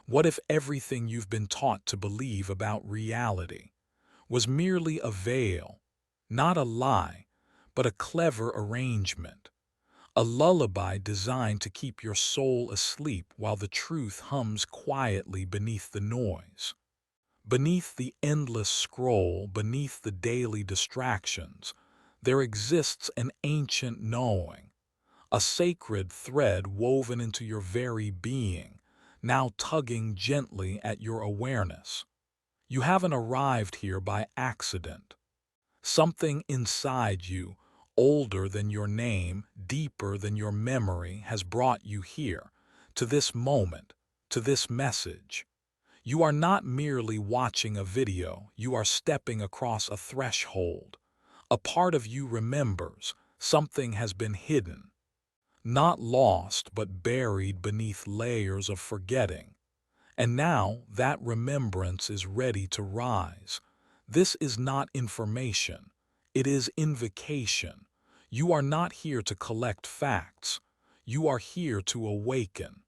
What if everything you've been taught to believe about reality was merely a veil, not a lie, but a clever arrangement, a lullaby designed to keep your soul asleep while the truth hums quietly beneath the noise? Beneath the endless scroll, beneath the daily distractions, there exists an ancient knowing, a sacred thread woven into your very being, now tugging gently at your awareness. You haven't arrived here by accident. Something inside you, older than your name, deeper than your memory, has brought you here, to this moment, to this message. You are not merely watching a video, you are stepping across a threshold. A part of you remembers, something has been hidden, not lost but buried beneath layers of forgetting. And now that remembrance is ready to rise. This is not information, it is invocation. You are not here to collect facts, you are here to awaken,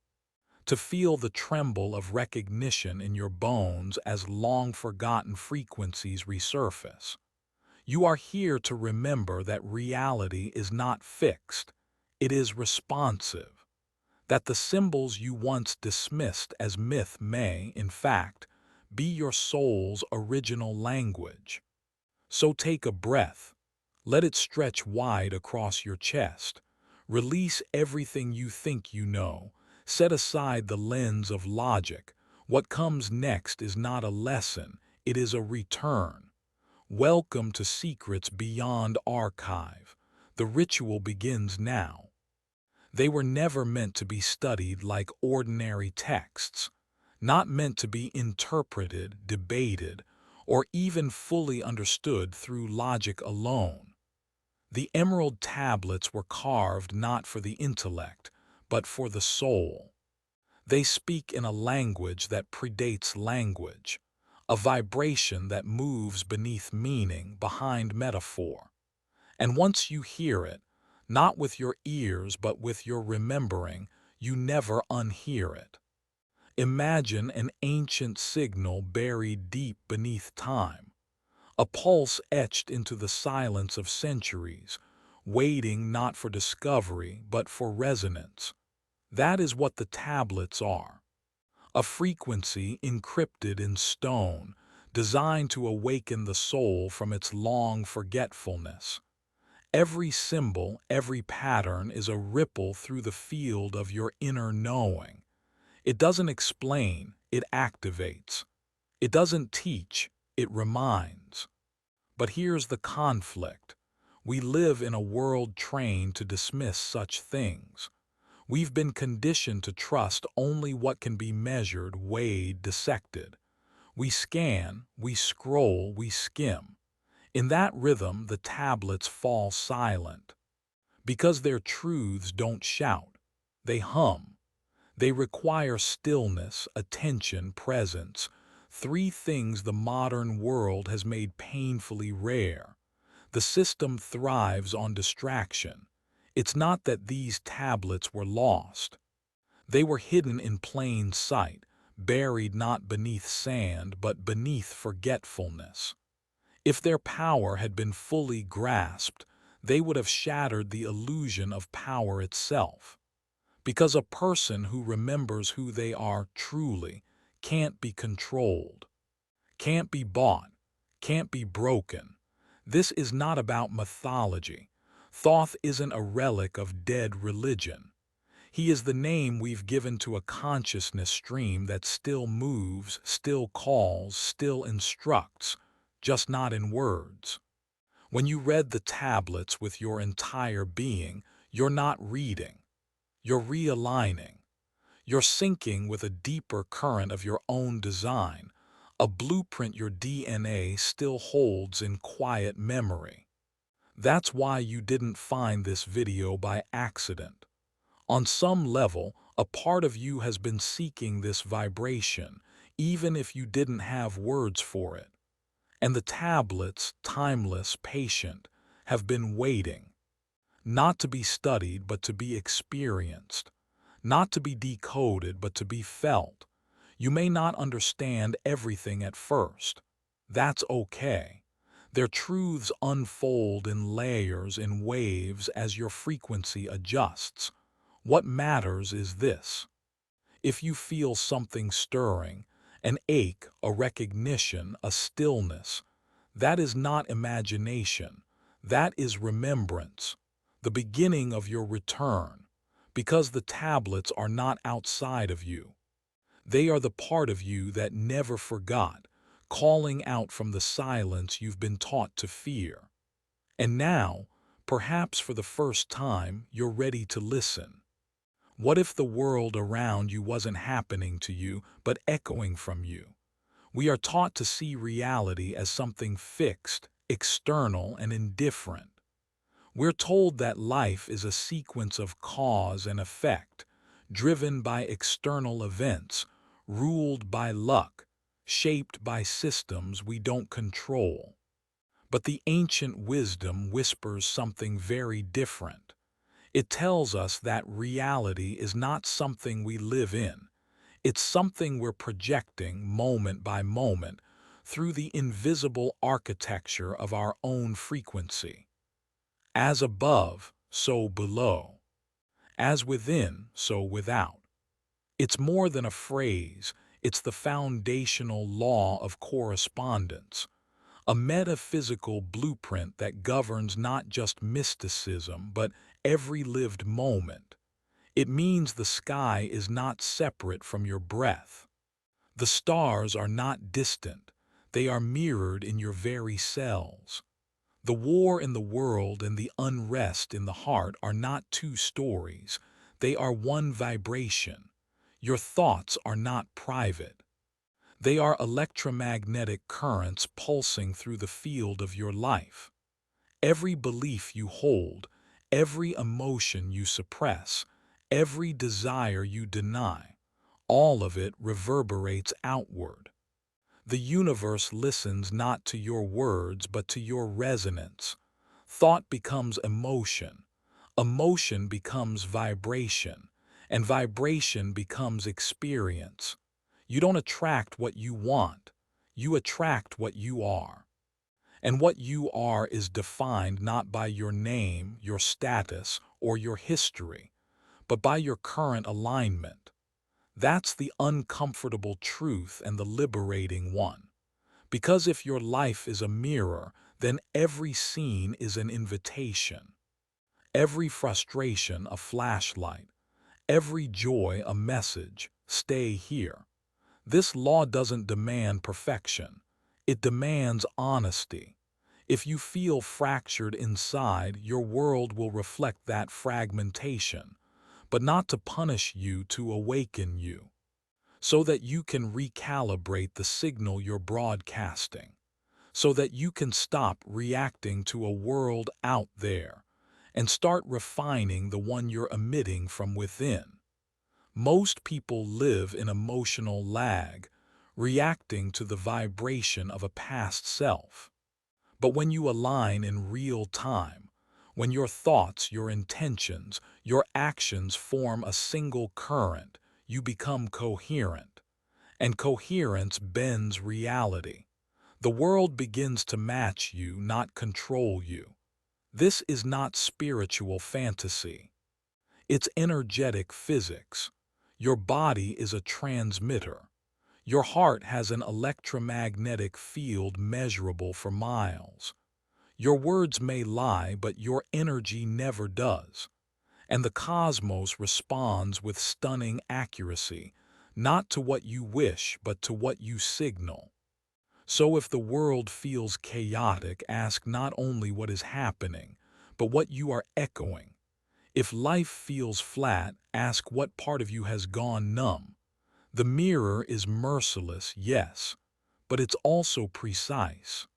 to feel the tremble of recognition in your bones as long-forgotten frequencies resurface. You are here to remember that reality is not fixed, it is responsive, that the symbols you once dismissed as myth may, in fact, be your soul's original language. So take a breath, let it stretch wide across your chest, release everything you think you know, set aside the lens of logic. What comes next is not a lesson, it is a return. Welcome to Secrets Beyond Archive. The ritual begins now. They were never meant to be studied like ordinary texts, not meant to be interpreted, debated, or even fully understood through logic alone. The emerald tablets were carved not for the intellect, but for the soul. They speak in a language that predates language, a vibration that moves beneath meaning, behind metaphor. And once you hear it, not with your ears but with your remembering, you never unhear it. Imagine an ancient signal buried deep beneath time, a pulse etched into the silence of centuries, waiting not for discovery but for resonance. That is what the tablets are. A frequency encrypted in stone, designed to awaken the soul from its long forgetfulness. Every symbol, every pattern is a ripple through the field of your inner knowing. It doesn't explain, it activates. It doesn't teach, it reminds. But here's the conflict. We live in a world trained to dismiss such things. We've been conditioned to trust only what can be measured, weighed, dissected. We scan, we scroll, we skim. In that rhythm, the tablets fall silent. Because their truths don't shout, they hum. They require stillness, attention, presence, three things the modern world has made painfully rare. The system thrives on distraction. It's not that these tablets were lost. They were hidden in plain sight, buried not beneath sand but beneath forgetfulness. If their power had been fully grasped, they would have shattered the illusion of power itself. Because a person who remembers who they are truly can't be controlled, can't be bought, can't be broken. This is not about mythology. Thoth isn't a relic of dead religion. He is the name we've given to a consciousness stream that still moves, still calls, still instructs, just not in words. When you read the tablets with your entire being, you're not reading. You're realigning. You're syncing with a deeper current of your own design, a blueprint your DNA still holds in quiet memory. That's why you didn't find this video by accident. On some level, a part of you has been seeking this vibration, even if you didn't have words for it. And the tablets, timeless, patient, have been waiting, not to be studied but to be experienced, not to be decoded but to be felt. You may not understand everything at first. That's okay. Their truths unfold in layers, in waves, as your frequency adjusts. What matters is this. If you feel something stirring, an ache, a recognition, a stillness, that is not imagination. That is remembrance, the beginning of your return, because the tablets are not outside of you. They are the part of you that never forgot, calling out from the silence you've been taught to fear. And now, perhaps for the first time, you're ready to listen. What if the world around you wasn't happening to you, but echoing from you? We are taught to see reality as something fixed, external, and indifferent. We're told that life is a sequence of cause and effect, driven by external events, ruled by luck, shaped by systems we don't control. But the ancient wisdom whispers something very different. It tells us that reality is not something we live in. It's something we're projecting moment by moment through the invisible architecture of our own frequency. As above, so below. As within, so without. It's more than a phrase, it's the foundational law of correspondence, a metaphysical blueprint that governs not just mysticism, but every lived moment. It means the sky is not separate from your breath. The stars are not distant, they are mirrored in your very cells. The war in the world and the unrest in the heart are not two stories, they are one vibration. Your thoughts are not private. They are electromagnetic currents pulsing through the field of your life. Every belief you hold, every emotion you suppress, every desire you deny, all of it reverberates outward. The universe listens not to your words but to your resonance. Thought becomes emotion, emotion becomes vibration, and vibration becomes experience. You don't attract what you want, you attract what you are. And what you are is defined not by your name, your status, or your history, but by your current alignment. That's the uncomfortable truth and the liberating one. Because if your life is a mirror, then every scene is an invitation. Every frustration a flashlight. Every joy a message. Stay here. This law doesn't demand perfection. It demands honesty. If you feel fractured inside, your world will reflect that fragmentation, but not to punish you, to awaken you, so that you can recalibrate the signal you're broadcasting, so that you can stop reacting to a world out there and start refining the one you're emitting from within. Most people live in emotional lag, reacting to the vibration of a past self. But when you align in real time, when your thoughts, your intentions, your actions form a single current, you become coherent. And coherence bends reality. The world begins to match you, not control you. This is not spiritual fantasy. It's energetic physics. Your body is a transmitter. Your heart has an electromagnetic field measurable for miles. Your words may lie, but your energy never does. And the cosmos responds with stunning accuracy, not to what you wish, but to what you signal. So if the world feels chaotic, ask not only what is happening, but what you are echoing. If life feels flat, ask what part of you has gone numb. The mirror is merciless, yes, but it's also precise.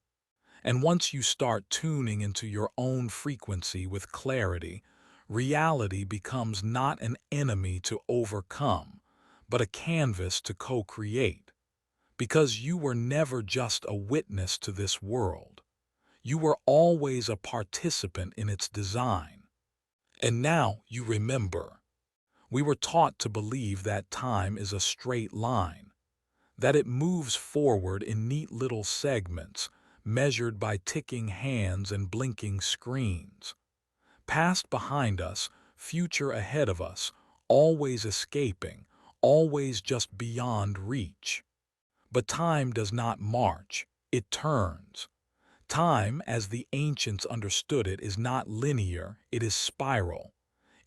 And once you start tuning into your own frequency with clarity, reality becomes not an enemy to overcome, but a canvas to co-create. Because you were never just a witness to this world. You were always a participant in its design. And now you remember. We were taught to believe that time is a straight line. that it moves forward in neat little segments, measured by ticking hands and blinking screens. Past behind us, future ahead of us, always escaping, always just beyond reach. But time does not march, it turns. Time, as the ancients understood it, is not linear, it is spiral.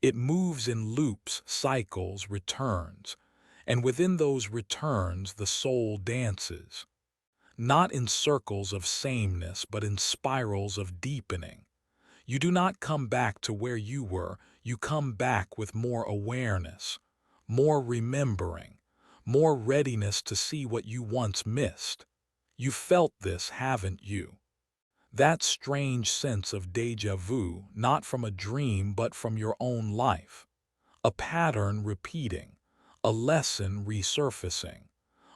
It moves in loops, cycles, returns. And within those returns, the soul dances. Not in circles of sameness, but in spirals of deepening. You do not come back to where you were, you come back with more awareness, more remembering, more readiness to see what you once missed. You felt this, haven't you? That strange sense of déjà vu, not from a dream but from your own life. A pattern repeating, a lesson resurfacing,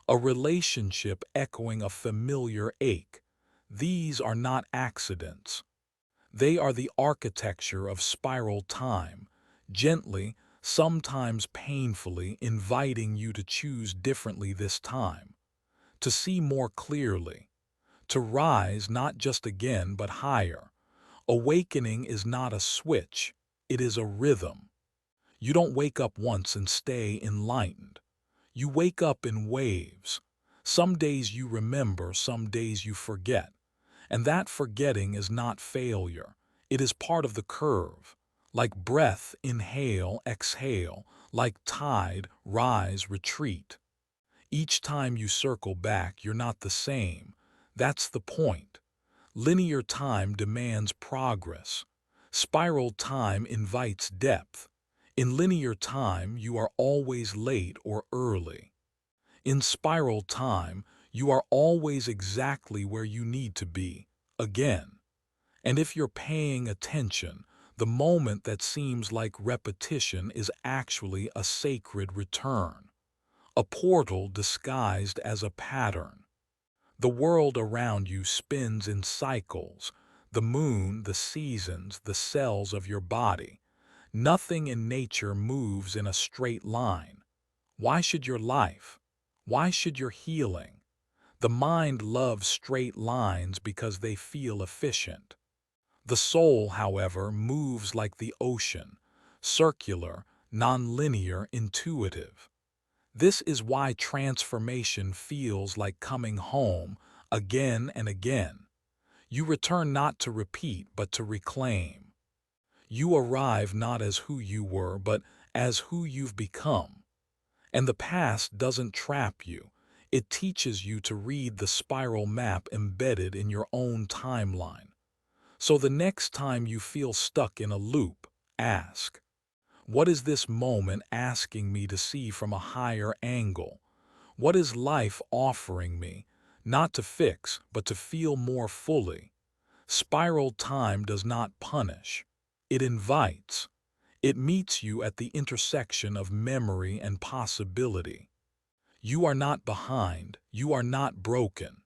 a relationship echoing a familiar ache. These are not accidents. They are the architecture of spiral time, gently, sometimes painfully, inviting you to choose differently this time, to see more clearly, to rise not just again but higher. Awakening is not a switch, it is a rhythm. You don't wake up once and stay enlightened. You wake up in waves. Some days you remember, some days you forget. And that forgetting is not failure. It is part of the curve. Like breath, inhale, exhale. Like tide, rise, retreat. Each time you circle back, you're not the same. That's the point. Linear time demands progress. Spiral time invites depth. In linear time, you are always late or early. In spiral time, you are always exactly where you need to be, again. And if you're paying attention, the moment that seems like repetition is actually a sacred return, a portal disguised as a pattern. The world around you spins in cycles, the moon, the seasons, the cells of your body. Nothing in nature moves in a straight line. Why should your life? Why should your healing? The mind loves straight lines because they feel efficient. The soul, however, moves like the ocean, circular, nonlinear, intuitive. This is why transformation feels like coming home again and again. You return not to repeat, but to reclaim. You arrive not as who you were, but as who you've become. And the past doesn't trap you. It teaches you to read the spiral map embedded in your own timeline. So the next time you feel stuck in a loop, ask, what is this moment asking me to see from a higher angle? What is life offering me, not to fix, but to feel more fully? Spiral time does not punish. It invites. It meets you at the intersection of memory and possibility. You are not behind. You are not broken.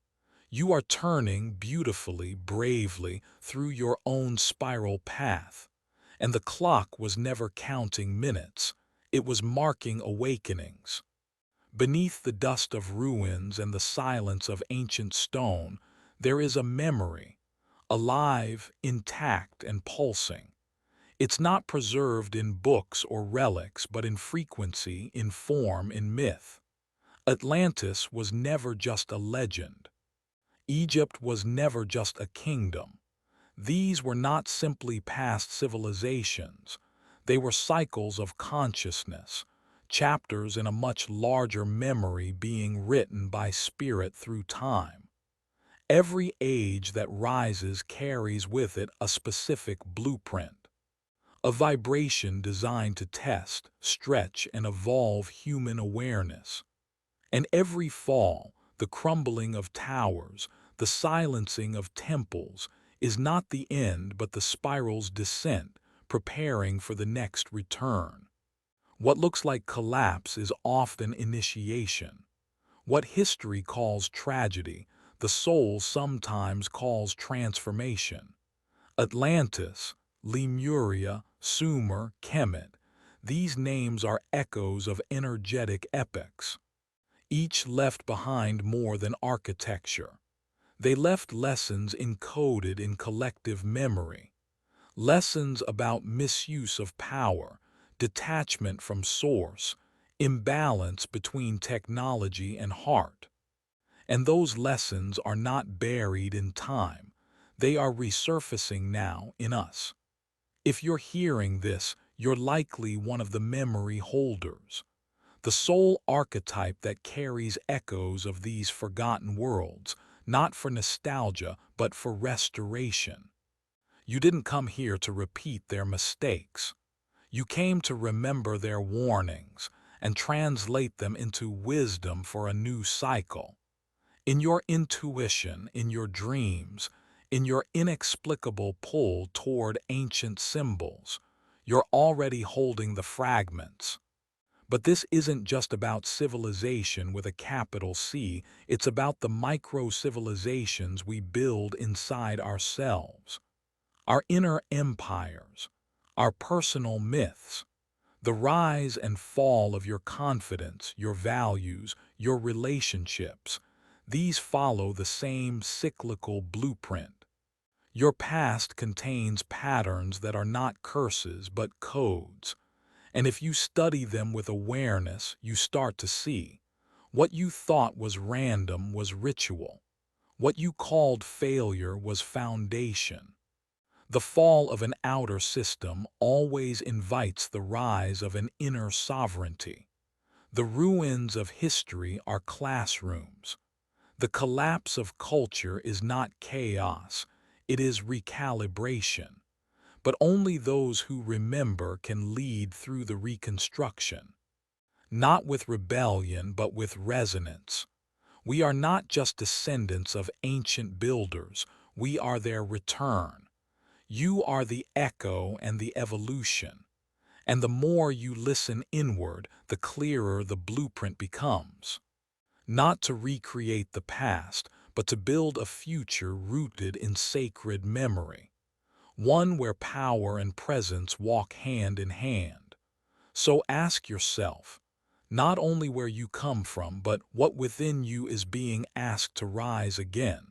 You are turning beautifully, bravely through your own spiral path. And the clock was never counting minutes. It was marking awakenings. Beneath the dust of ruins and the silence of ancient stone, there is a memory, alive, intact, and pulsing. It's not preserved in books or relics, but in frequency, in form, in myth. Atlantis was never just a legend. Egypt was never just a kingdom. These were not simply past civilizations. They were cycles of consciousness, chapters in a much larger memory being written by spirit through time. Every age that rises carries with it a specific blueprint, a vibration designed to test, stretch, and evolve human awareness. And every fall, the crumbling of towers, the silencing of temples, is not the end but the spiral's descent, preparing for the next return. What looks like collapse is often initiation. What history calls tragedy, the soul sometimes calls transformation. Atlantis, Lemuria, Sumer, Kemet, these names are echoes of energetic epochs. Each left behind more than architecture. They left lessons encoded in collective memory, lessons about misuse of power, detachment from source, imbalance between technology and heart. And those lessons are not buried in time. They are resurfacing now in us. If you're hearing this, you're likely one of the memory holders, the sole archetype that carries echoes of these forgotten worlds, not for nostalgia, but for restoration. You didn't come here to repeat their mistakes. You came to remember their warnings and translate them into wisdom for a new cycle. In your intuition, in your dreams, in your inexplicable pull toward ancient symbols, you're already holding the fragments. But this isn't just about civilization with a capital C, it's about the micro-civilizations we build inside ourselves, our inner empires, our personal myths, the rise and fall of your confidence, your values, your relationships. These follow the same cyclical blueprint. Your past contains patterns that are not curses but codes, and if you study them with awareness, you start to see what you thought was random was ritual. What you called failure was foundation. The fall of an outer system always invites the rise of an inner sovereignty. The ruins of history are classrooms. The collapse of culture is not chaos, it is recalibration. But only those who remember can lead through the reconstruction. Not with rebellion, but with resonance. We are not just descendants of ancient builders, we are their return. You are the echo and the evolution. And the more you listen inward, the clearer the blueprint becomes. Not to recreate the past, but to build a future rooted in sacred memory. One where power and presence walk hand in hand. So ask yourself, not only where you come from, but what within you is being asked to rise again.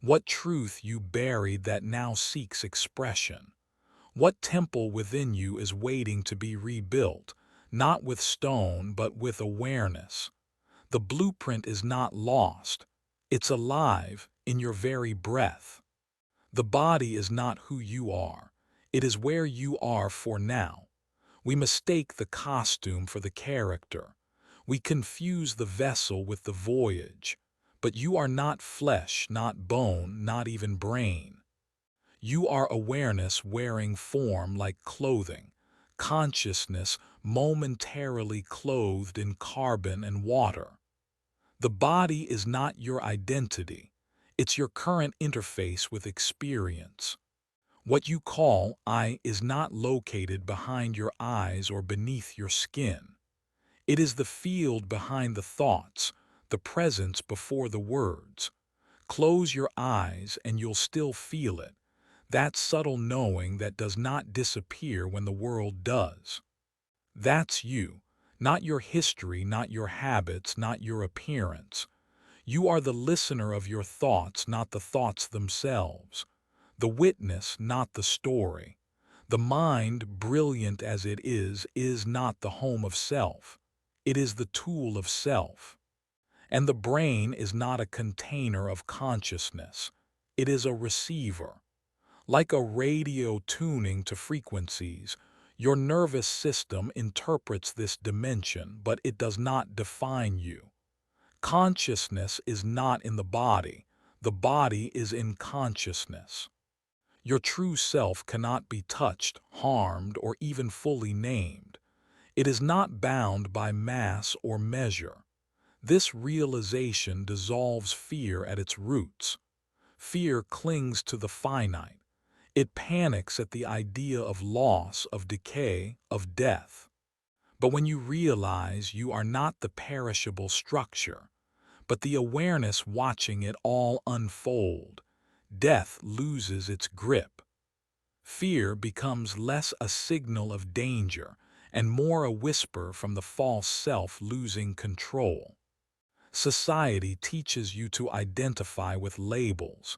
What truth you buried that now seeks expression? What temple within you is waiting to be rebuilt, not with stone, but with awareness? The blueprint is not lost. It's alive in your very breath. The body is not who you are. It is where you are for now. We mistake the costume for the character. We confuse the vessel with the voyage. But you are not flesh, not bone, not even brain. You are awareness wearing form like clothing, consciousness momentarily clothed in carbon and water. The body is not your identity. It's your current interface with experience. What you call I is not located behind your eyes or beneath your skin. It is the field behind the thoughts, the presence before the words. Close your eyes and you'll still feel it, that subtle knowing that does not disappear when the world does. That's you, not your history, not your habits, not your appearance. You are the listener of your thoughts, not the thoughts themselves. The witness, not the story. The mind, brilliant as it is not the home of self. It is the tool of self. And the brain is not a container of consciousness. It is a receiver. Like a radio tuning to frequencies, your nervous system interprets this dimension, but it does not define you. Consciousness is not in the body is in consciousness. Your true self cannot be touched, harmed, or even fully named. It is not bound by mass or measure. This realization dissolves fear at its roots. Fear clings to the finite. It panics at the idea of loss, of decay, of death. But when you realize you are not the perishable structure, but the awareness watching it all unfold, death loses its grip. Fear becomes less a signal of danger and more a whisper from the false self losing control. Society teaches you to identify with labels: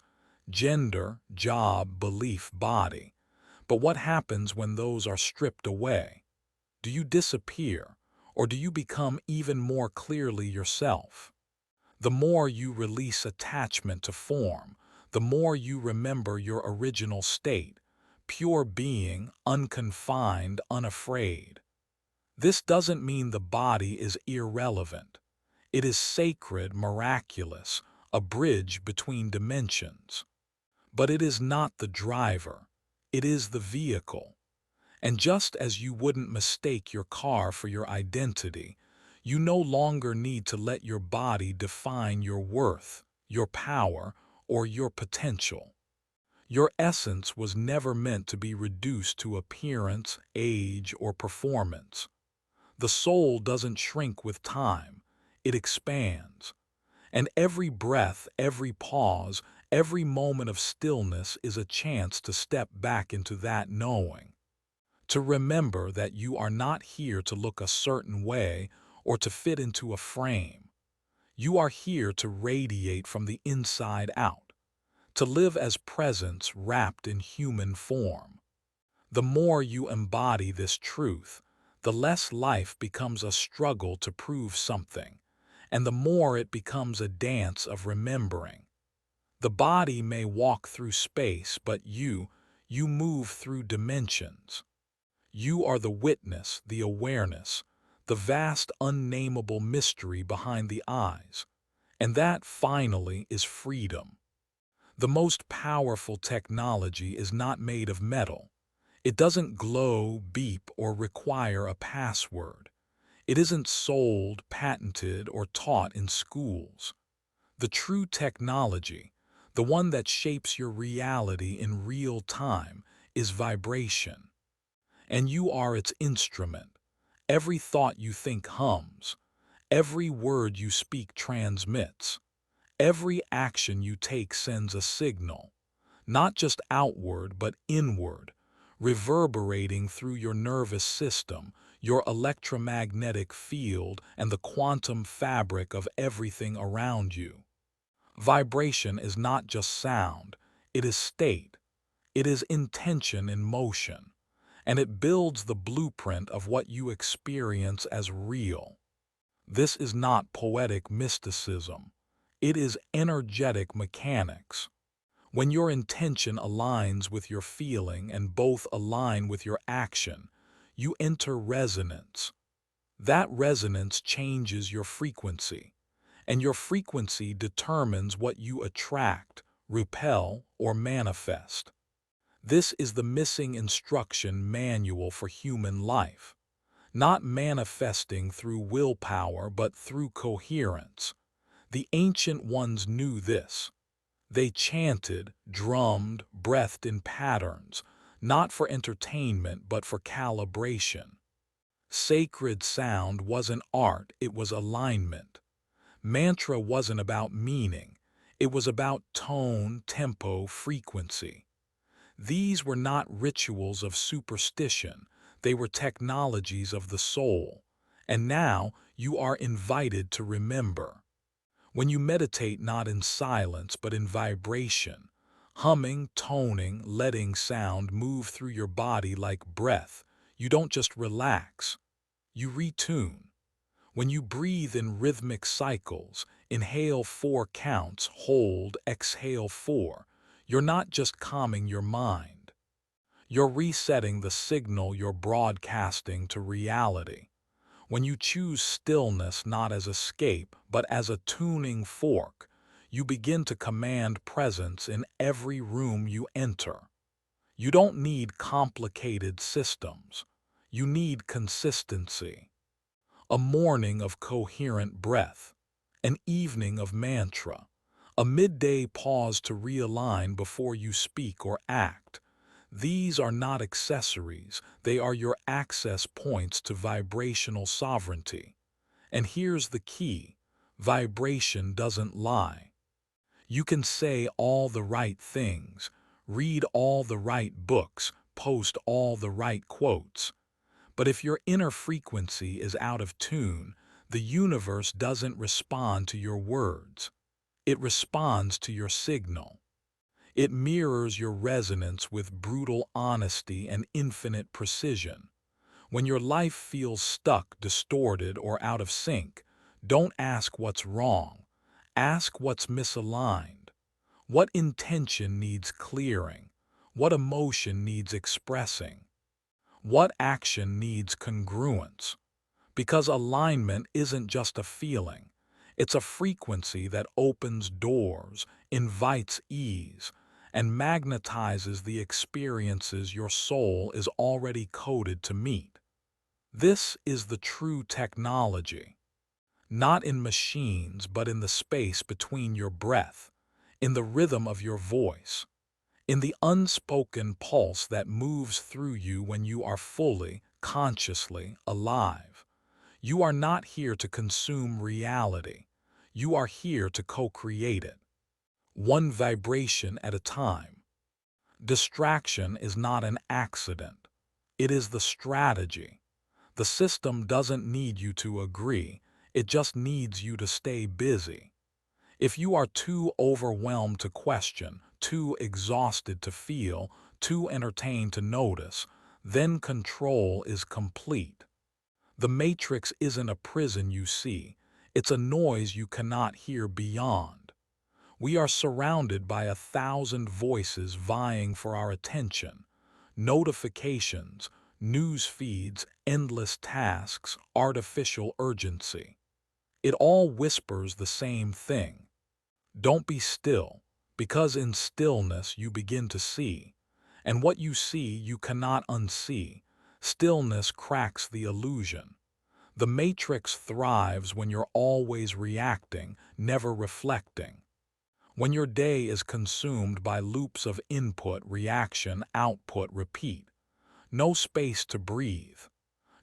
gender, job, belief, body. But what happens when those are stripped away? Do you disappear, or do you become even more clearly yourself? The more you release attachment to form, the more you remember your original state, pure being, unconfined, unafraid. This doesn't mean the body is irrelevant. It is sacred, miraculous, a bridge between dimensions. But it is not the driver. It is the vehicle. And just as you wouldn't mistake your car for your identity, you no longer need to let your body define your worth, your power, or your potential. Your essence was never meant to be reduced to appearance, age, or performance. The soul doesn't shrink with time, it expands. And every breath, every pause, every moment of stillness is a chance to step back into that knowing. To remember that you are not here to look a certain way or to fit into a frame. You are here to radiate from the inside out, to live as presence wrapped in human form. The more you embody this truth, the less life becomes a struggle to prove something, and the more it becomes a dance of remembering. The body may walk through space, but you move through dimensions. You are the witness, the awareness, the vast unnameable mystery behind the eyes. And that, finally, is freedom. The most powerful technology is not made of metal. It doesn't glow, beep, or require a password. It isn't sold, patented, or taught in schools. The true technology, the one that shapes your reality in real time, is vibration. And you are its instrument. Every thought you think hums. Every word you speak transmits. Every action you take sends a signal, not just outward but inward, reverberating through your nervous system, your electromagnetic field, and the quantum fabric of everything around you. Vibration is not just sound, it is state. It is intention in motion, and it builds the blueprint of what you experience as real. This is not poetic mysticism. It is energetic mechanics. When your intention aligns with your feeling and both align with your action, you enter resonance. That resonance changes your frequency, and your frequency determines what you attract, repel, or manifest. This is the missing instruction manual for human life. Not manifesting through willpower but through coherence. The ancient ones knew this. They chanted, drummed, breathed in patterns, not for entertainment but for calibration. Sacred sound wasn't art, it was alignment. Mantra wasn't about meaning, it was about tone, tempo, frequency. These were not rituals of superstition, they were technologies of the soul. And now you are invited to remember. When you meditate not in silence but in vibration, humming, toning, letting sound move through your body like breath, you don't just relax, you retune. When you breathe in rhythmic cycles, inhale 4 counts, hold, exhale 4, you're not just calming your mind. You're resetting the signal you're broadcasting to reality. When you choose stillness not as escape, but as a tuning fork, you begin to command presence in every room you enter. You don't need complicated systems. You need consistency. A morning of coherent breath, an evening of mantra, a midday pause to realign before you speak or act. These are not accessories, they are your access points to vibrational sovereignty. And here's the key: vibration doesn't lie. You can say all the right things, read all the right books, post all the right quotes, but if your inner frequency is out of tune, The universe doesn't respond to your words. It responds to your signal. It mirrors your resonance with brutal honesty and infinite precision. When your life feels stuck, distorted, or out of sync, don't ask what's wrong. Ask what's misaligned. What intention needs clearing? What emotion needs expressing? What action needs congruence? Because alignment isn't just a feeling. It's a frequency that opens doors, invites ease, and magnetizes the experiences your soul is already coded to meet. This is the true technology, not in machines, but in the space between your breath, in the rhythm of your voice, in the unspoken pulse that moves through you when you are fully, consciously alive. You are not here to consume reality. You are here to co-create it, one vibration at a time. Distraction is not an accident. It is the strategy. The system doesn't need you to agree. It just needs you to stay busy. If you are too overwhelmed to question, too exhausted to feel, too entertained to notice, then control is complete. The matrix isn't a prison you see. It's a noise you cannot hear beyond. We are surrounded by 1,000 voices vying for our attention. Notifications, news feeds, endless tasks, artificial urgency. It all whispers the same thing. Don't be still, because in stillness you begin to see. And what you see you cannot unsee. Stillness cracks the illusion. The matrix thrives when you're always reacting, never reflecting. When your day is consumed by loops of input, reaction, output, repeat. No space to breathe.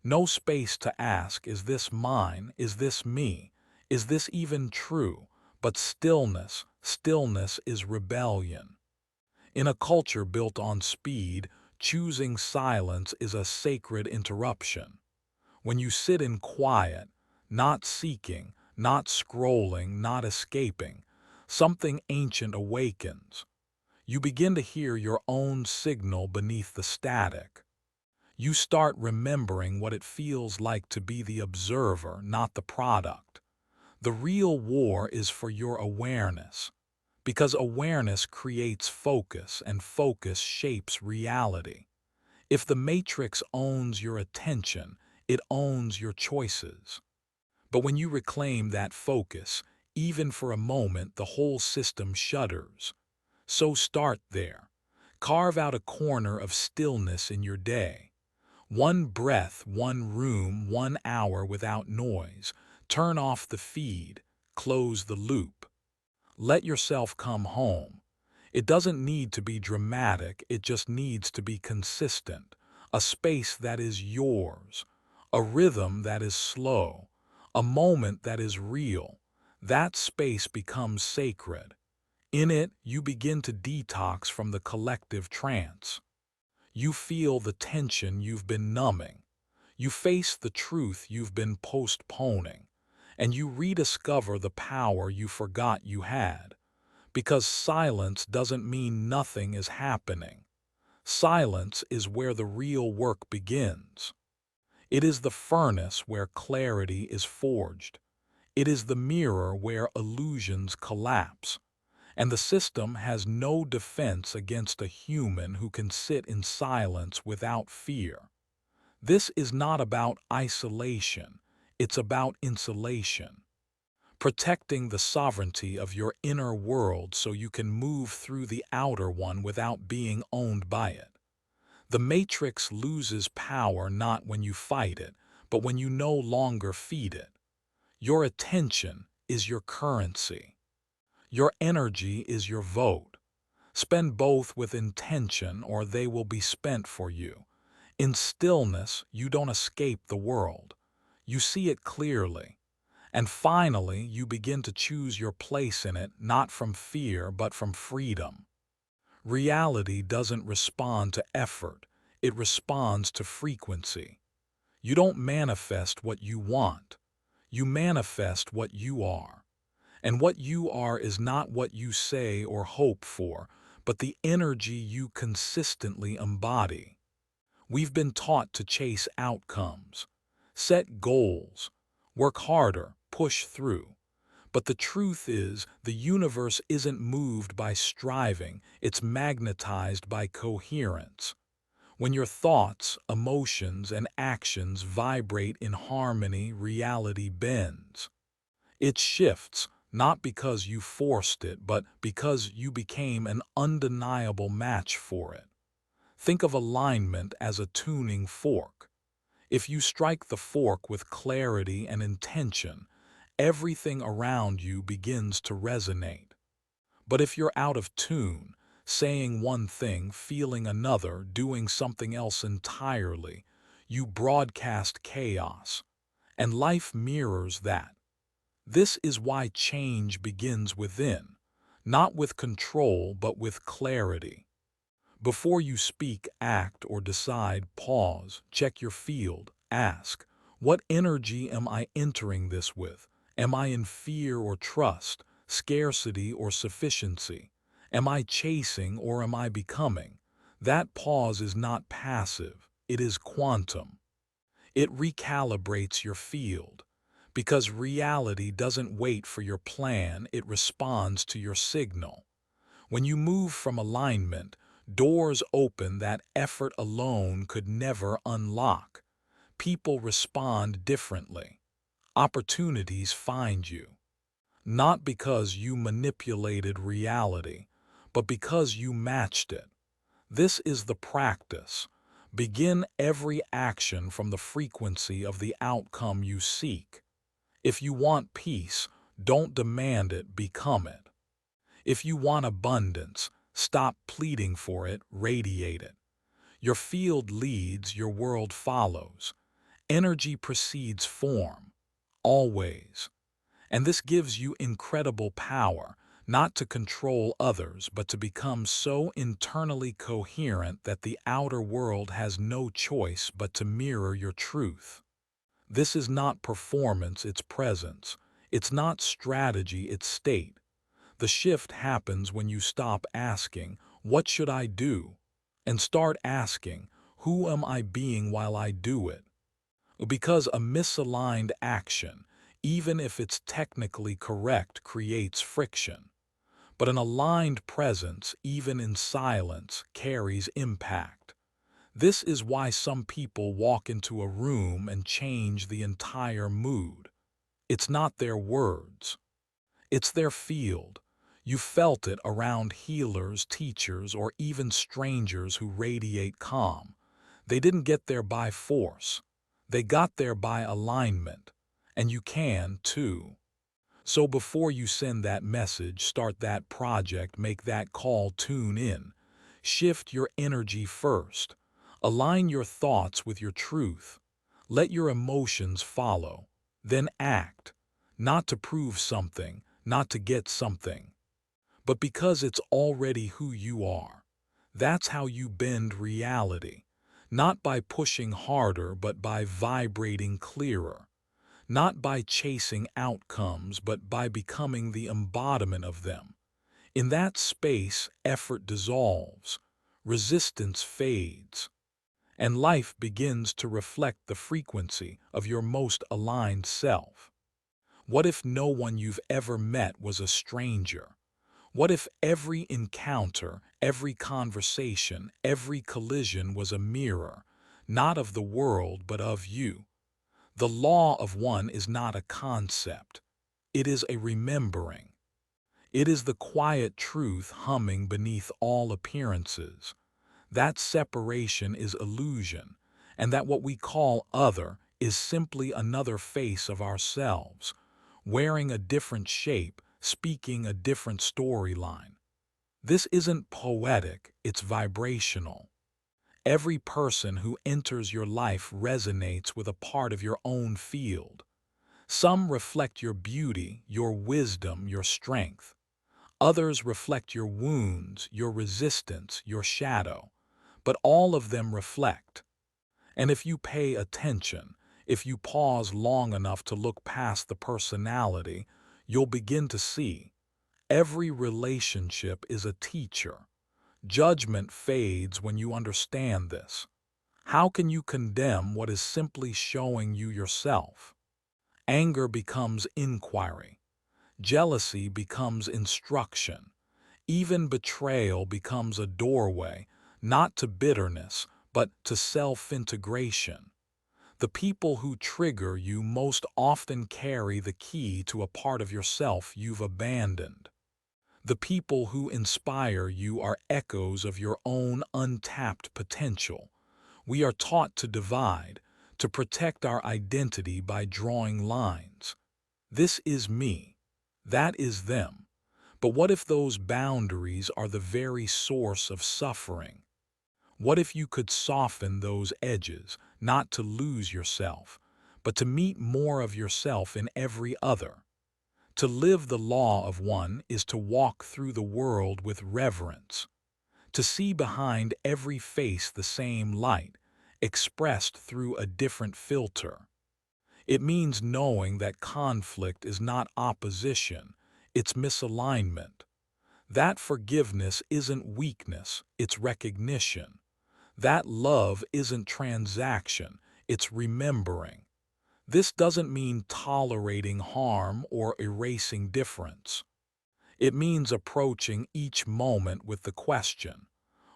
No space to ask, is this mine? Is this me? Is this even true? But stillness is rebellion. In a culture built on speed, choosing silence is a sacred interruption. When you sit in quiet, not seeking, not scrolling, not escaping, something ancient awakens. You begin to hear your own signal beneath the static. You start remembering what it feels like to be the observer, not the product. The real war is for your awareness, because awareness creates focus, and focus shapes reality. If the matrix owns your attention, it owns your choices. But when you reclaim that focus, even for a moment, the whole system shudders. So start there. Carve out a corner of stillness in your day. One breath, one room, 1 hour without noise. Turn off the feed. Close the loop. Let yourself come home. It doesn't need to be dramatic, it just needs to be consistent. A space that is yours. A rhythm that is slow. A moment that is real. That space becomes sacred. In it, you begin to detox from the collective trance. You feel the tension you've been numbing. You face the truth you've been postponing. And you rediscover the power you forgot you had. Because silence doesn't mean nothing is happening. Silence is where the real work begins. It is the furnace where clarity is forged. It is the mirror where illusions collapse. And the system has no defense against a human who can sit in silence without fear. This is not about isolation, it's about insulation. Protecting the sovereignty of your inner world so you can move through the outer one without being owned by it. The matrix loses power not when you fight it, but when you no longer feed it. Your attention is your currency. Your energy is your vote. Spend both with intention or they will be spent for you. In stillness, you don't escape the world. You see it clearly. And finally, you begin to choose your place in it, not from fear, but from freedom. Reality doesn't respond to effort. It responds to frequency. You don't manifest what you want. You manifest what you are. And what you are is not what you say or hope for, but the energy you consistently embody. We've been taught to chase outcomes, set goals, work harder, push through. But the truth is, the universe isn't moved by striving, it's magnetized by coherence. When your thoughts, emotions, and actions vibrate in harmony, reality bends. It shifts, not because you forced it, but because you became an undeniable match for it. Think of alignment as a tuning fork. If you strike the fork with clarity and intention, everything around you begins to resonate. But if you're out of tune, saying one thing, feeling another, doing something else entirely, you broadcast chaos. And life mirrors that. This is why change begins within, not with control but with clarity. Before you speak, act, or decide, pause, check your field, ask, what energy am I entering this with? Am I in fear or trust, scarcity or sufficiency? Am I chasing or am I becoming? That pause is not passive, it is quantum. It recalibrates your field. Because reality doesn't wait for your plan, it responds to your signal. When you move from alignment, doors open that effort alone could never unlock. People respond differently. Opportunities find you. Not because you manipulated reality, but because you matched it. This is the practice. Begin every action from the frequency of the outcome you seek. If you want peace, don't demand it, become it. If you want abundance, stop pleading for it, radiate it. Your field leads, your world follows. Energy precedes form, always. And this gives you incredible power, not to control others, but to become so internally coherent that the outer world has no choice but to mirror your truth. This is not performance, it's presence. It's not strategy, it's state. The shift happens when you stop asking, "What should I do?" and start asking, "Who am I being while I do it?" Because a misaligned action, even if it's technically correct, creates friction. But an aligned presence, even in silence, carries impact. This is why some people walk into a room and change the entire mood. It's not their words. It's their field. You felt it around healers, teachers, or even strangers who radiate calm. They didn't get there by force. They got there by alignment. And you can, too. So before you send that message, start that project, make that call, tune in. Shift your energy first. Align your thoughts with your truth. Let your emotions follow. Then act. Not to prove something, not to get something, but because it's already who you are. That's how you bend reality. Not by pushing harder, but by vibrating clearer. Not by chasing outcomes, but by becoming the embodiment of them. In that space, effort dissolves, resistance fades, and life begins to reflect the frequency of your most aligned self. What if no one you've ever met was a stranger? What if every encounter, every conversation, every collision was a mirror, not of the world but of you? The law of one is not a concept. It is a remembering. It is the quiet truth humming beneath all appearances. That separation is illusion, and that what we call other is simply another face of ourselves, wearing a different shape, speaking a different storyline. This isn't poetic, it's vibrational. Every person who enters your life resonates with a part of your own field. Some reflect your beauty, your wisdom, your strength. Others reflect your wounds, your resistance, your shadow. But all of them reflect. And if you pay attention, If you pause long enough to look past the personality, you'll begin to see every relationship is a teacher. Judgment fades when you understand this. How can you condemn what is simply showing you yourself? Anger becomes inquiry. Jealousy becomes instruction. Even betrayal becomes a doorway, not to bitterness, but to self-integration. The people who trigger you most often carry the key to a part of yourself you've abandoned. The people who inspire you are echoes of your own untapped potential. We are taught to divide, to protect our identity by drawing lines. This is me. That is them. But what if those boundaries are the very source of suffering? What if you could soften those edges, not to lose yourself, but to meet more of yourself in every other? To live the law of one is to walk through the world with reverence, to see behind every face the same light, expressed through a different filter. It means knowing that conflict is not opposition, it's misalignment. That forgiveness isn't weakness, it's recognition. That love isn't transaction, it's remembering. This doesn't mean tolerating harm or erasing difference. It means approaching each moment with the question,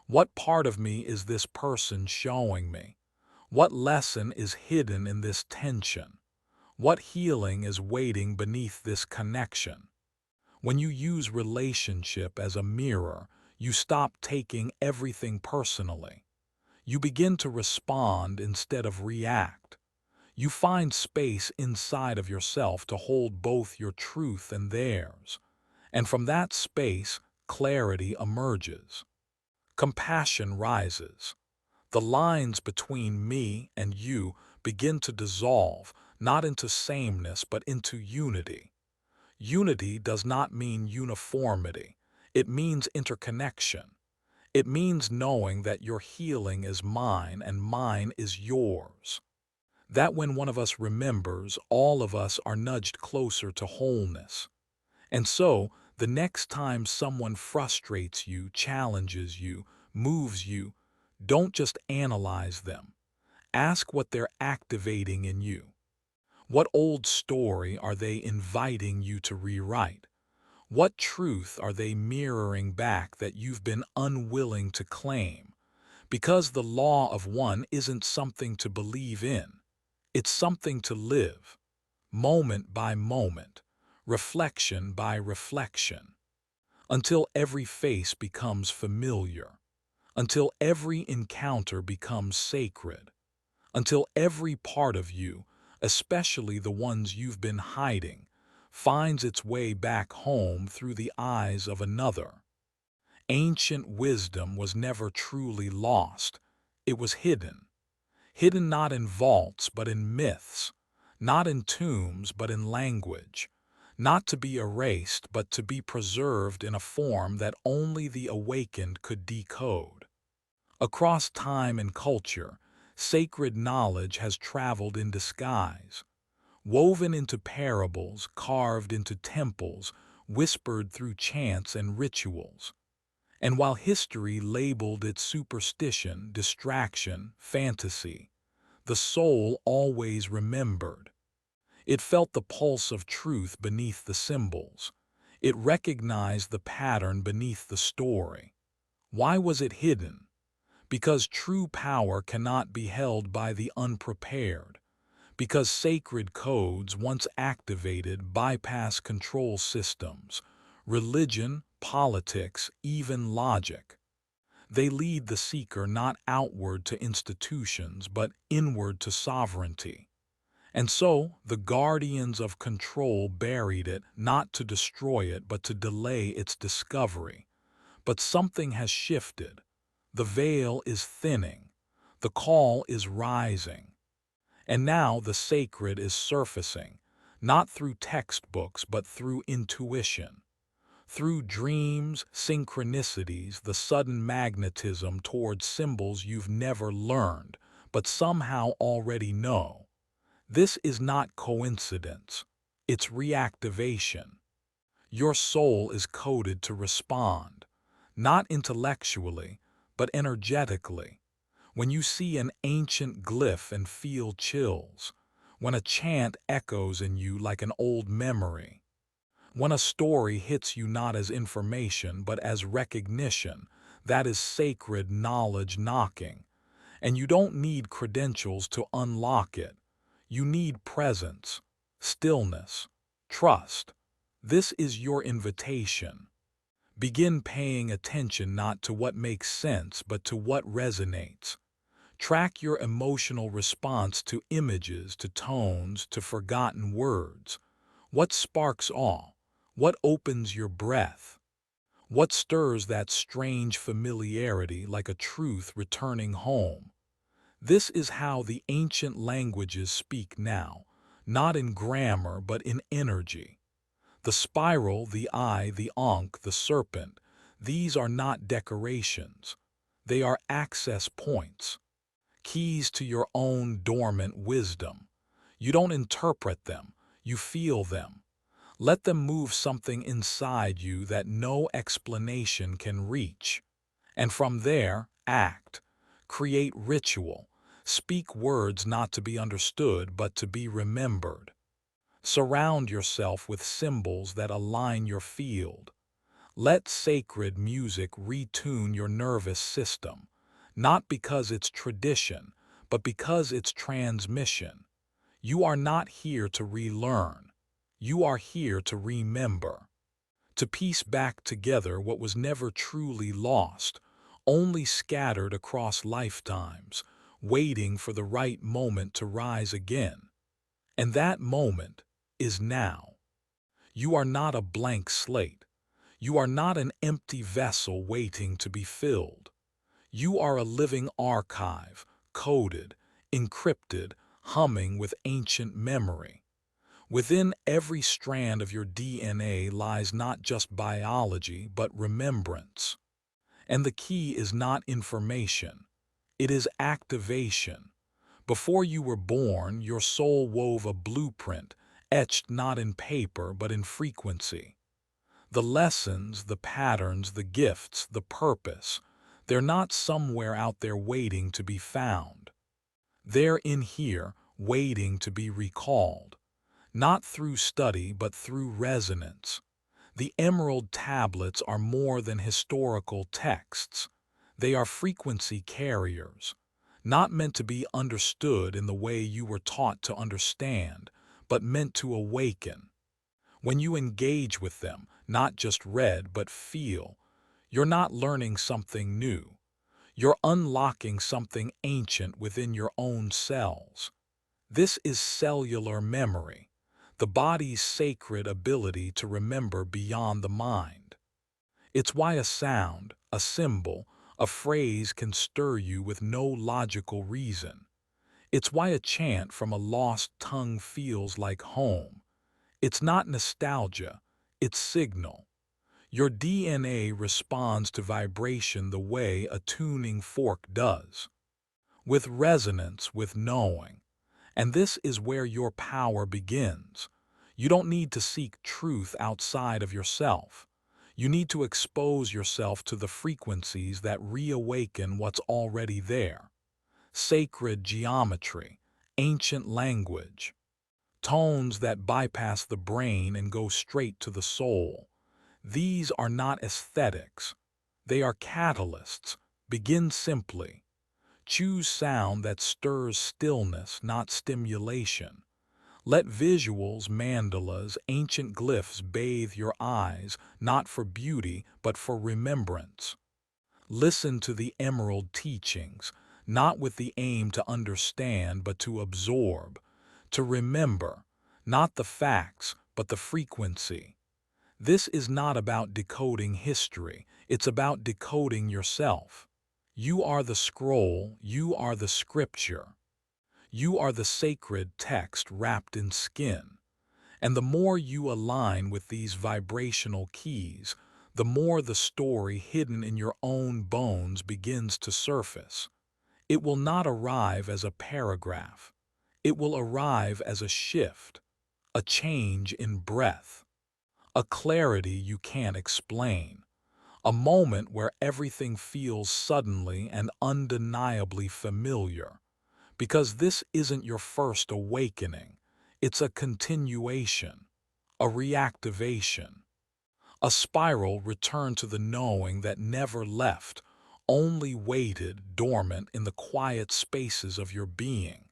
what part of me is this person showing me? What lesson is hidden in this tension? What healing is waiting beneath this connection? When you use relationship as a mirror, you stop taking everything personally. You begin to respond instead of react. You find space inside of yourself to hold both your truth and theirs. And from that space, clarity emerges. Compassion rises. The lines between me and you begin to dissolve, not into sameness, but into unity. Unity does not mean uniformity. It means interconnection. It means knowing that your healing is mine and mine is yours. That when one of us remembers, all of us are nudged closer to wholeness. And so, the next time someone frustrates you, challenges you, moves you, don't just analyze them. Ask what they're activating in you. What old story are they inviting you to rewrite? What truth are they mirroring back that you've been unwilling to claim? Because the law of one isn't something to believe in. It's something to live, moment by moment, reflection by reflection, until every face becomes familiar, until every encounter becomes sacred, until every part of you, especially the ones you've been hiding, finds its way back home through the eyes of another. Ancient wisdom was never truly lost. It was hidden. Hidden not in vaults but in myths, not in tombs but in language, not to be erased but to be preserved in a form that only the awakened could decode. Across time and culture, sacred knowledge has traveled in disguise, woven into parables, carved into temples, whispered through chants and rituals. And while history labeled it superstition, distraction, fantasy, the soul always remembered. It felt the pulse of truth beneath the symbols. It recognized the pattern beneath the story. Why was it hidden? Because true power cannot be held by the unprepared. Because sacred codes, once activated, bypass control systems, religion, politics, even logic. They lead the seeker not outward to institutions, but inward to sovereignty. And so, the guardians of control buried it, not to destroy it, but to delay its discovery. But something has shifted. The veil is thinning. The call is rising. And now the sacred is surfacing, not through textbooks, but through intuition. Through dreams, synchronicities, the sudden magnetism towards symbols you've never learned, but somehow already know. This is not coincidence. It's reactivation. Your soul is coded to respond, not intellectually, but energetically. When you see an ancient glyph and feel chills, when a chant echoes in you like an old memory, when a story hits you not as information but as recognition, that is sacred knowledge knocking. And you don't need credentials to unlock it. You need presence, stillness, trust. This is your invitation. Begin paying attention not to what makes sense but to what resonates. Track your emotional response to images, to tones, to forgotten words. What sparks awe? What opens your breath? What stirs that strange familiarity like a truth returning home? This is how the ancient languages speak now, not in grammar but in energy. The spiral, the eye, the ankh, the serpent, these are not decorations. They are access points, keys to your own dormant wisdom. You don't interpret them, you feel them. Let them move something inside you that no explanation can reach. And from there, act. Create ritual. Speak words not to be understood but to be remembered. Surround yourself with symbols that align your field. Let sacred music retune your nervous system, not because it's tradition, but because it's transmission. You are not here to relearn. You are here to remember, to piece back together what was never truly lost, only scattered across lifetimes, waiting for the right moment to rise again. And that moment is now. You are not a blank slate. You are not an empty vessel waiting to be filled. You are a living archive, coded, encrypted, humming with ancient memory. Within every strand of your DNA lies not just biology, but remembrance. And the key is not information. It is activation. Before you were born, your soul wove a blueprint, etched not in paper, but in frequency. The lessons, the patterns, the gifts, the purpose, they're not somewhere out there waiting to be found. They're in here, waiting to be recalled. Not through study, but through resonance. The emerald tablets are more than historical texts. They are frequency carriers, not meant to be understood in the way you were taught to understand, but meant to awaken. When you engage with them, not just read, but feel, you're not learning something new. You're unlocking something ancient within your own cells. This is cellular memory, the body's sacred ability to remember beyond the mind. It's why a sound, a symbol, a phrase can stir you with no logical reason. It's why a chant from a lost tongue feels like home. It's not nostalgia, it's signal. Your DNA responds to vibration the way a tuning fork does, with resonance, with knowing. And this is where your power begins. You don't need to seek truth outside of yourself. You need to expose yourself to the frequencies that reawaken what's already there. Sacred geometry, ancient language, tones that bypass the brain and go straight to the soul. These are not aesthetics. They are catalysts. Begin simply. Choose sound that stirs stillness, not stimulation. Let visuals, mandalas, ancient glyphs bathe your eyes, not for beauty, but for remembrance. Listen to the emerald teachings, not with the aim to understand, but to absorb, to remember, not the facts, but the frequency. This is not about decoding history, it's about decoding yourself. You are the scroll, you are the scripture. You are the sacred text wrapped in skin. And the more you align with these vibrational keys, the more the story hidden in your own bones begins to surface. It will not arrive as a paragraph. It will arrive as a shift, a change in breath, a clarity you can't explain, a moment where everything feels suddenly and undeniably familiar. Because this isn't your first awakening, it's a continuation, a reactivation, a spiral return to the knowing that never left, only waited dormant in the quiet spaces of your being.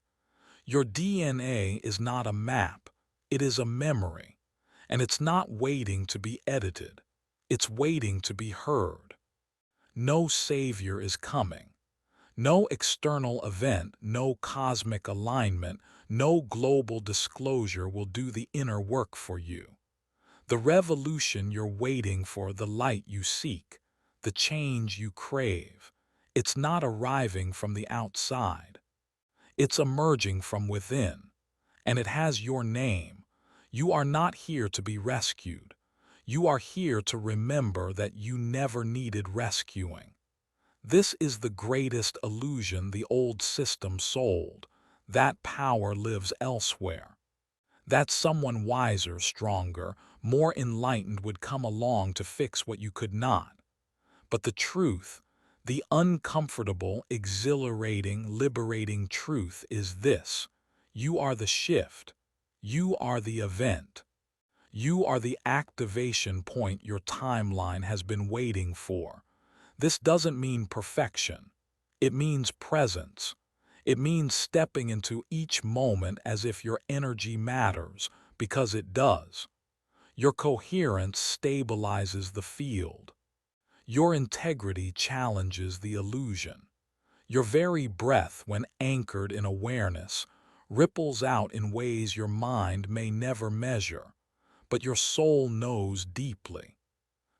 Your DNA is not a map, it is a memory, and it's not waiting to be edited, it's waiting to be heard. No savior is coming. No external event, no cosmic alignment, no global disclosure will do the inner work for you. The revolution you're waiting for, the light you seek, the change you crave, it's not arriving from the outside. It's emerging from within, and it has your name. You are not here to be rescued. You are here to remember that you never needed rescuing. This is the greatest illusion the old system sold. That power lives elsewhere. That someone wiser, stronger, more enlightened would come along to fix what you could not. But the truth, the uncomfortable, exhilarating, liberating truth is this: you are the shift. You are the event. You are the activation point your timeline has been waiting for. This doesn't mean perfection. It means presence. It means stepping into each moment as if your energy matters, because it does. Your coherence stabilizes the field. Your integrity challenges the illusion. Your very breath, when anchored in awareness, ripples out in ways your mind may never measure, but your soul knows deeply.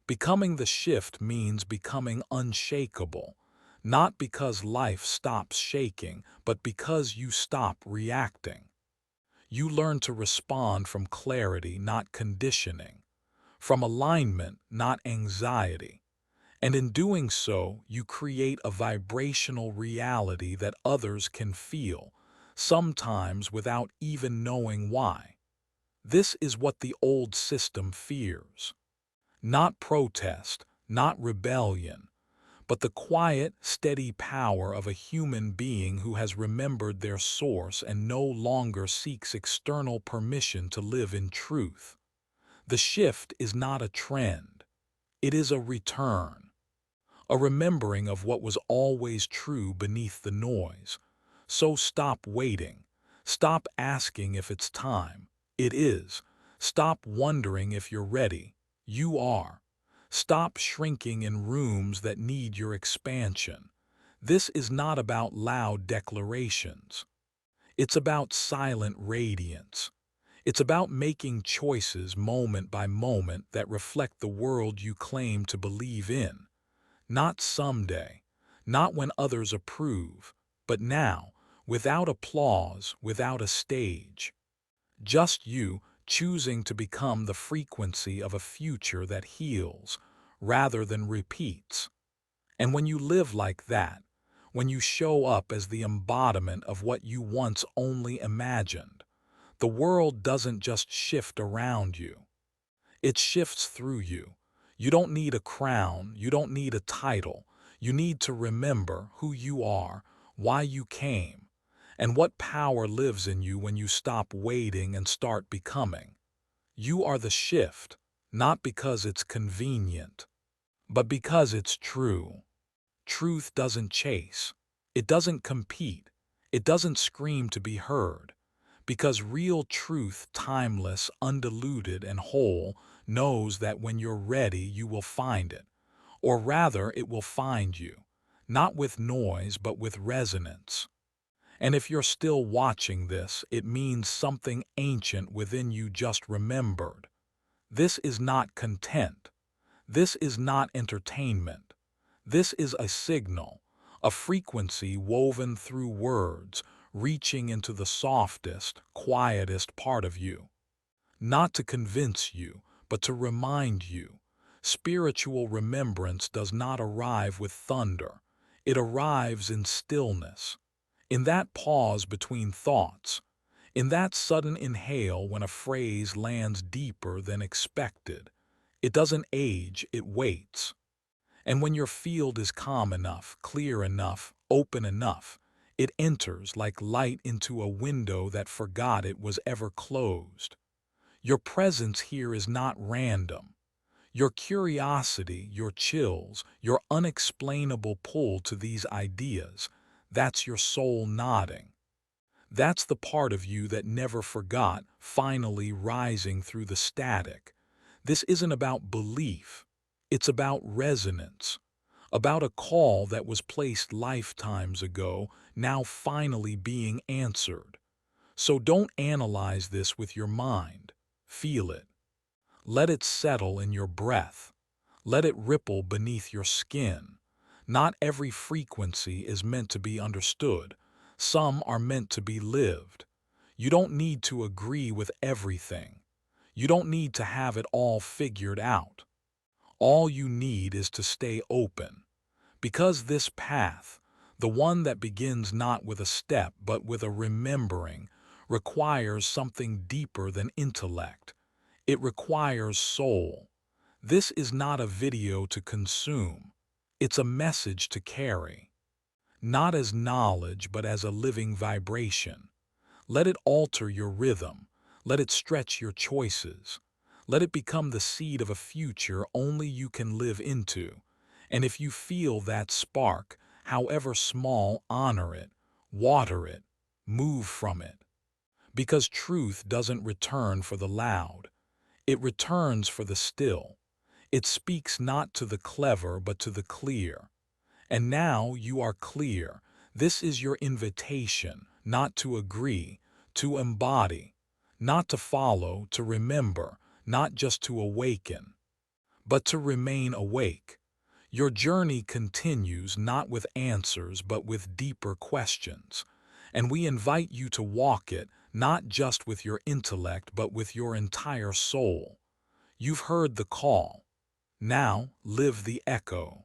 Becoming the shift means becoming unshakable, not because life stops shaking, but because you stop reacting. You learn to respond from clarity, not conditioning, from alignment, not anxiety. And in doing so, you create a vibrational reality that others can feel, sometimes without even knowing why. This is what the old system fears. Not protest, not rebellion, but the quiet, steady power of a human being who has remembered their source and no longer seeks external permission to live in truth. The shift is not a trend. It is a return, a remembering of what was always true beneath the noise. So stop waiting. Stop asking if it's time. It is. Stop wondering if you're ready. You are. Stop shrinking in rooms that need your expansion. This is not about loud declarations. It's about silent radiance. It's about making choices moment by moment that reflect the world you claim to believe in. Not someday, not when others approve, but now, without applause, without a stage. Just you choosing to become the frequency of a future that heals rather than repeats. And when you live like that, when you show up as the embodiment of what you once only imagined, the world doesn't just shift around you. It shifts through you. You don't need a crown, you don't need a title. You need to remember who you are, why you came, and what power lives in you when you stop waiting and start becoming. You are the shift, not because it's convenient, but because it's true. Truth doesn't chase. It doesn't compete. It doesn't scream to be heard. Because real truth, timeless, undiluted, and whole, knows that when you're ready, you will find it. Or rather, it will find you. Not with noise, but with resonance. And if you're still watching this, it means something ancient within you just remembered. This is not content. This is not entertainment. This is a signal, a frequency woven through words, reaching into the softest, quietest part of you. Not to convince you, but to remind you. Spiritual remembrance does not arrive with thunder. It arrives in stillness. In that pause between thoughts, In that sudden inhale when a phrase lands deeper than expected, it doesn't age, it waits. And when your field is calm enough, clear enough, open enough, it enters like light into a window that forgot it was ever closed. Your presence here is not random. Your curiosity, your chills, your unexplainable pull to these ideas, that's your soul nodding. That's the part of you that never forgot, finally rising through the static. This isn't about belief. It's about resonance, about a call that was placed lifetimes ago, now finally being answered. So don't analyze this with your mind. Feel it. Let it settle in your breath. Let it ripple beneath your skin. Not every frequency is meant to be understood. Some are meant to be lived. You don't need to agree with everything. You don't need to have it all figured out. All you need is to stay open. Because this path, the one that begins not with a step but with a remembering, requires something deeper than intellect. It requires soul. This is not a video to consume. It's a message to carry. Not as knowledge, but as a living vibration. Let it alter your rhythm. Let it stretch your choices. Let it become the seed of a future only you can live into. And if you feel that spark, however small, honor it, water it, move from it. Because truth doesn't return for the loud. It returns for the still. It speaks not to the clever but to the clear. And now you are clear. This is your invitation, not to agree, to embody, not to follow, to remember, not just to awaken, but to remain awake. Your journey continues not with answers but with deeper questions. And we invite you to walk it not just with your intellect but with your entire soul. You've heard the call. Now live the echo.